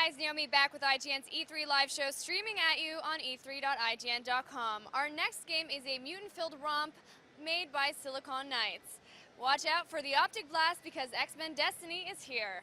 guys, Naomi back with IGN's E3 live show streaming at you on e3.ign.com. Our next game is a mutant-filled romp made by Silicon Knights. Watch out for the optic blast because X-Men Destiny is here.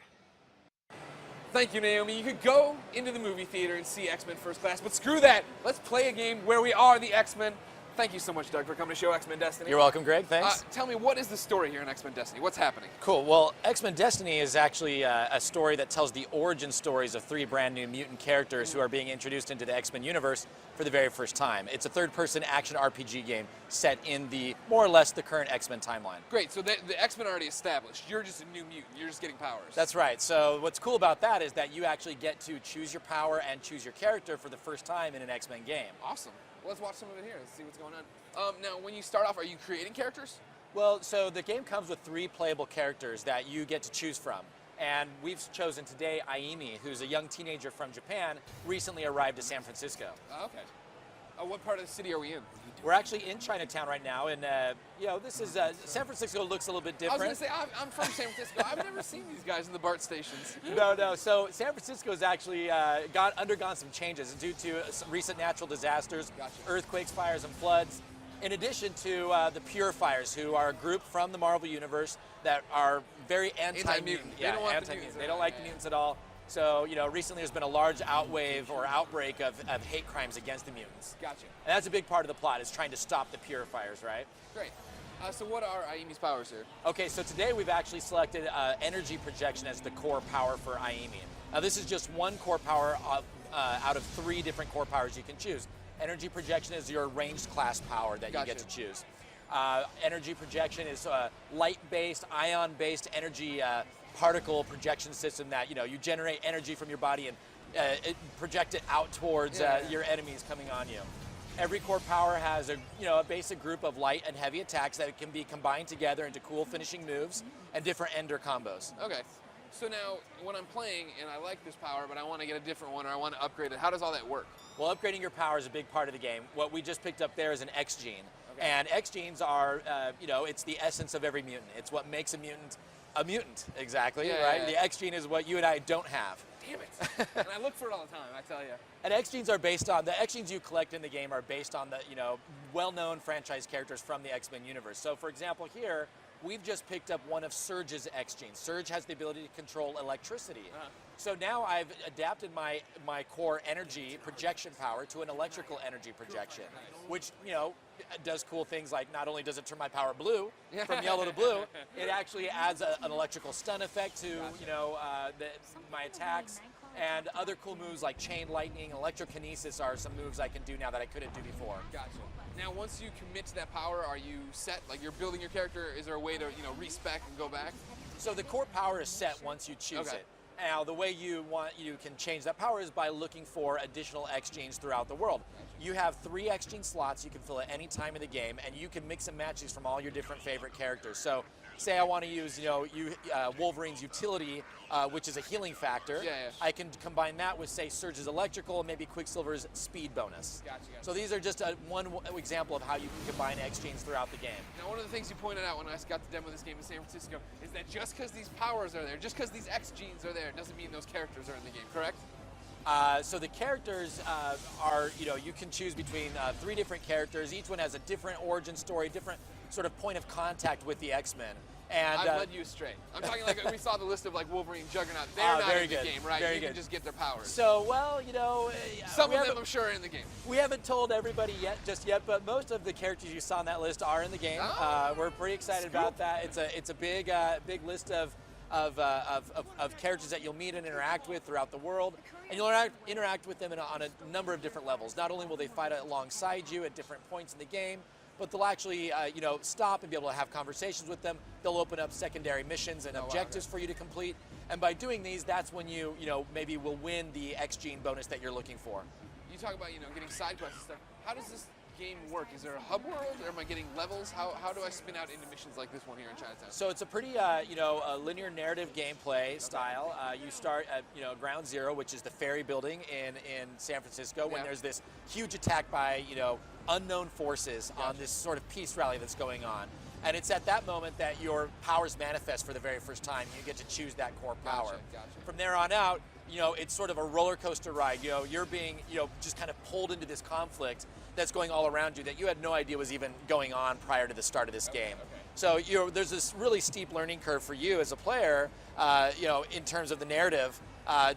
Thank you, Naomi. You could go into the movie theater and see X-Men First Class, but screw that. Let's play a game where we are the X-Men. Thank you so much, Doug, for coming to show X-Men Destiny. You're welcome, Greg. Thanks. Tell me, what is the story here in X-Men Destiny? What's happening? Cool. Well, X-Men Destiny is actually a story that tells the origin stories of 3 brand new mutant characters who are being introduced into the X-Men universe for the very first time. It's a third-person action RPG game set in the, more or less, the current X-Men timeline. Great. So the X-Men are already established. You're just a new mutant. You're just getting powers. That's right. So what's cool about that is that you actually get to choose your power and choose your character for the first time in an X-Men game. Awesome. Well, let's watch some of it here. Let's see what's going on. Now, when you start off, are you creating characters? Well, so the game comes with 3 playable characters that you get to choose from. And we've chosen today Aimi, who's a young teenager from Japan, recently arrived to San Francisco. Okay. What part of the city are we in? We're actually in Chinatown right now, and this is San Francisco looks a little bit different. I was going to say, I'm from San Francisco. I've never seen these guys in the BART stations. No. So San Francisco has actually undergone some changes due to some recent natural disasters, earthquakes, fires, and floods. In addition to the Purifiers, who are a group from the Marvel Universe that are very anti-mutant. They don't want the mutants. They don't like the mutants at all. So, recently there's been a large outwave or outbreak of hate crimes against the mutants. Gotcha. And that's a big part of the plot, is trying to stop the Purifiers, right? Great. So what are Aimi's powers here? Okay, so today we've actually selected energy projection as the core power for Aimi. Now this is just one core power out of 3 different core powers you can choose. Energy projection is your ranged class power that you get to choose. Energy projection is light-based, ion-based energy particle projection system that you generate energy from your body and project it out towards your enemies coming on you. Every core power has a basic group of light and heavy attacks that can be combined together into cool finishing moves and different ender combos. Okay. So now, when I'm playing and I like this power, but I want to get a different one or I want to upgrade it, how does all that work? Well, upgrading your power is a big part of the game. What we just picked up there is an X gene. Okay. And X genes are, it's the essence of every mutant. It's what makes a mutant, exactly, right? Yeah. The X gene is what you and I don't have. Damn it. And I look for it all the time, I tell you. And X genes are based on, the X genes you collect in the game are based on the, well-known franchise characters from the X-Men universe. So for example here, we've just picked up one of Surge's X genes. Surge has the ability to control electricity. So now I've adapted my core energy projection power to an electrical energy projection, which, does cool things like not only does it turn my power blue from yellow to blue, it actually adds an electrical stun effect to, my attacks. And other cool moves like chain lightning, electrokinesis are some moves I can do now that I couldn't do before. Gotcha. Now, once you commit to that power, are you set? Like, you're building your character, is there a way to, respec and go back? So the core power is set once you choose it. Now, the way you can change that power is by looking for additional X genes throughout the world. You have 3 X gene slots you can fill at any time in the game, and you can mix and match these from all your different favorite characters. So, say I want to use, Wolverine's utility, which is a healing factor. I can combine that with, say, Surge's electrical, and maybe Quicksilver's speed bonus. Gotcha. So these are just one example of how you can combine X genes throughout the game. Now, one of the things you pointed out when I got to demo this game in San Francisco is that just because these powers are there, just because these X genes are there, doesn't mean those characters are in the game, correct? So the characters are, you can choose between 3 different characters. Each one has a different origin story, different sort of point of contact with the X-Men. And I've led you astray. I'm talking like we saw the list of like Wolverine, Juggernaut. They're not in the game, right? You can just get their powers. So, well, some of them I'm sure are in the game. We haven't told everybody just yet, but most of the characters you saw on that list are in the game. We're pretty excited about that. It's a big list of characters that you'll meet and interact with throughout the world, and you'll interact with them on a number of different levels. Not only will they fight alongside you at different points in the game, but they'll actually, stop and be able to have conversations with them. They'll open up secondary missions and objectives for you to complete. And by doing these, that's when you, maybe will win the X gene bonus that you're looking for. You talk about, getting side quests and stuff. How does this game work? Is there a hub world, or am I getting levels? How do I spin out into missions like this one here in Chinatown? So it's a pretty, a linear narrative gameplay style. You start at, ground zero, which is the ferry building in San Francisco, when there's this huge attack by, unknown forces on this sort of peace rally that's going on. And it's at that moment that your powers manifest for the very first time. You get to choose that core power. Gotcha. From there on out, it's sort of a roller coaster ride. You're being, just kind of pulled into this conflict that's going all around you that you had no idea was even going on prior to the start of this game. Okay. So there's this really steep learning curve for you as a player, in terms of the narrative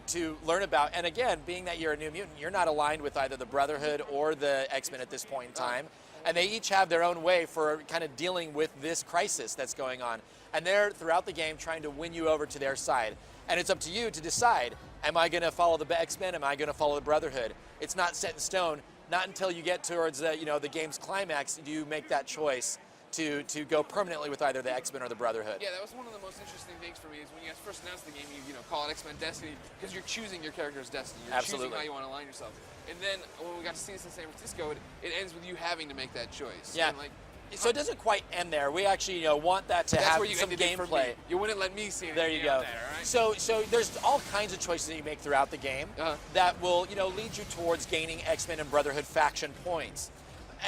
to learn about. And again, being that you're a New Mutant, you're not aligned with either the Brotherhood or the X-Men at this point in time. And they each have their own way for kind of dealing with this crisis that's going on. And they're, throughout the game, trying to win you over to their side. And it's up to you to decide, am I going to follow the X-Men? Am I going to follow the Brotherhood? It's not set in stone. Not until you get towards the game's climax do you make that choice to go permanently with either the X-Men or the Brotherhood. Yeah, that was one of the most interesting things for me is when you guys first announced the game, you call it X-Men Destiny because you're choosing your character's destiny. You're Absolutely. choosing how you want to align yourself. And then when we got to see this in San Francisco, it ends with you having to make that choice. Yeah. And so it doesn't quite end there. We actually want that to that's have where you some ended it for gameplay. me. You wouldn't let me see it. There you go. There, right? So there's all kinds of choices that you make throughout the game that will lead you towards gaining X-Men and Brotherhood faction points.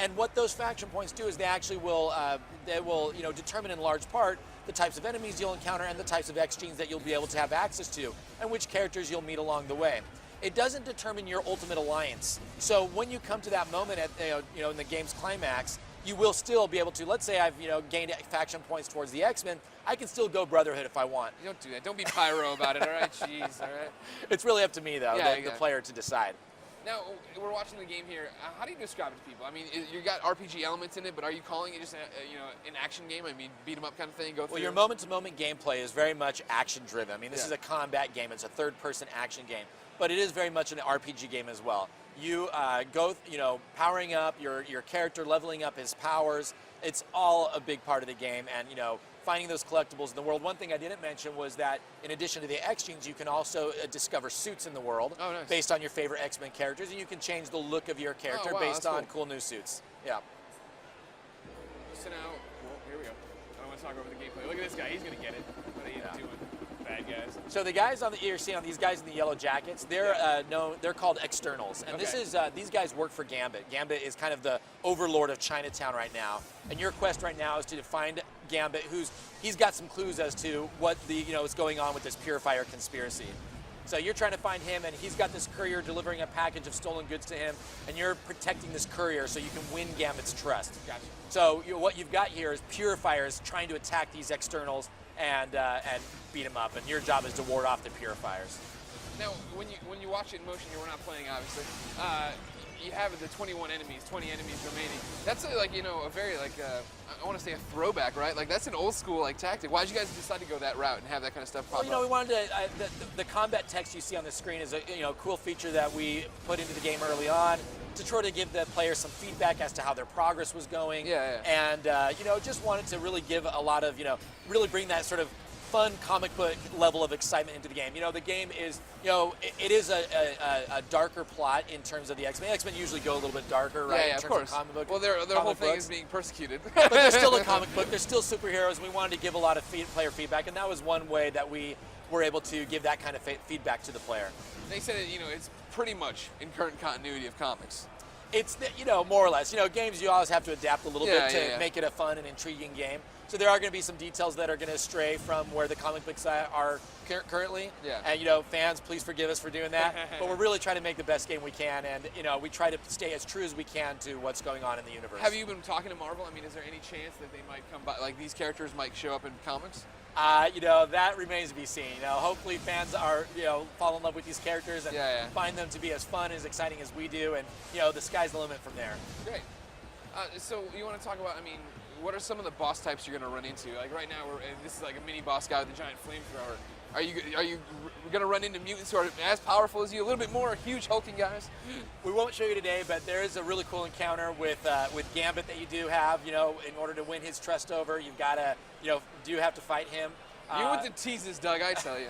And what those faction points do is they actually will determine in large part the types of enemies you'll encounter and the types of X-genes that you'll be able to have access to and which characters you'll meet along the way. It doesn't determine your ultimate alliance. So when you come to that moment at in the game's climax, you will still be able to, let's say I've gained faction points towards the X-Men, I can still go Brotherhood if I want. You don't do that. Don't be pyro about it, all right? Jeez, all right? It's really up to me, though, Yeah, the player to decide. Now, we're watching the game here. How do you describe it to people? I mean, you got RPG elements in it, but are you calling it just an action game? I mean, beat 'em up kind of thing, go through? Well, your moment-to-moment gameplay is very much action-driven. I mean, this is a combat game. It's a third-person action game. But it is very much an RPG game as well. You go, powering up your character, leveling up his powers. It's all a big part of the game, and finding those collectibles in the world. One thing I didn't mention was that in addition to the X-genes, you can also discover suits in the world based on your favorite X-Men characters, and you can change the look of your character based on cool new suits. Yeah. So now, here we go. I don't want to talk over the gameplay. Look at this guy. He's going to get it. What are you doing? Bad guys. So the guys you're seeing these guys in the yellow jackets, they're they're called externals, and this is these guys work for Gambit. Gambit is kind of the overlord of Chinatown right now, and your quest right now is to find Gambit, he's got some clues as to what is going on with this Purifier conspiracy. So you're trying to find him, and he's got this courier delivering a package of stolen goods to him, and you're protecting this courier so you can win Gambit's trust. Gotcha. So what you've got here is Purifiers trying to attack these externals and beat them up, and your job is to ward off the Purifiers. Now, when you watch it in motion, we're not playing obviously. You have the 20 enemies remaining. That's a very I want to say a throwback, right? Like that's an old school tactic. Why did you guys decide to go that route and have that kind of stuff pop up? We wanted to. The combat text you see on the screen is a cool feature that we put into the game early on to try to give the players some feedback as to how their progress was going. And just wanted to really give a lot of really bring that sort of fun comic book level of excitement into the game. The game is, it is a darker plot in terms of the X-Men. X-Men usually go a little bit darker, right? Yeah, in of terms course. of comic book. Well, their whole thing books. is being persecuted. But they're still a comic book. They're still superheroes, and we wanted to give a lot of player feedback, and that was one way that we were able to give that kind of feedback to the player. They said it's pretty much in current continuity of comics. It's more or less. Games you always have to adapt a little bit to make it a fun and intriguing game. So there are going to be some details that are going to stray from where the comic books are currently. And fans, please forgive us for doing that. But we're really trying to make the best game we can, and we try to stay as true as we can to what's going on in the universe. Have you been talking to Marvel? I mean, is there any chance that they might come by, these characters might show up in comics? That remains to be seen. Hopefully fans are, fall in love with these characters and find them to be as fun and as exciting as we do, and the sky's the limit from there. Great. So you want to talk about? I mean, what are some of the boss types you're going to run into? Like right now, this is like a mini boss guy with a giant flamethrower. Are you going to run into mutants who are as powerful as you, a little bit more huge hulking guys? We won't show you today, but there is a really cool encounter with Gambit that you do have. In order to win his trust over, you've got to, do have to fight him. You went to teases, Doug, I tell you.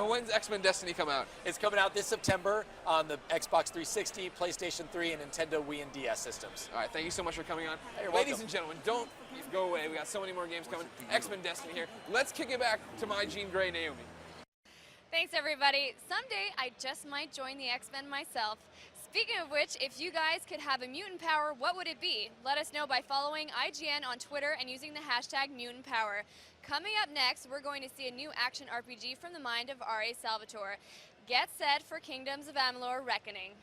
When's X-Men Destiny come out? It's coming out this September on the Xbox 360, PlayStation 3, and Nintendo Wii and DS systems. All right, thank you so much for coming on. Hey, you're Ladies welcome. and gentlemen, don't go away. We got so many more games coming. X-Men Destiny here. Let's kick it back to my Jean Grey Naomi. Thanks, everybody. Someday I just might join the X-Men myself. Speaking of which, if you guys could have a mutant power, what would it be? Let us know by following IGN on Twitter and using the hashtag MutantPower. Coming up next, we're going to see a new action RPG from the mind of R.A. Salvatore. Get set for Kingdoms of Amalur Reckoning.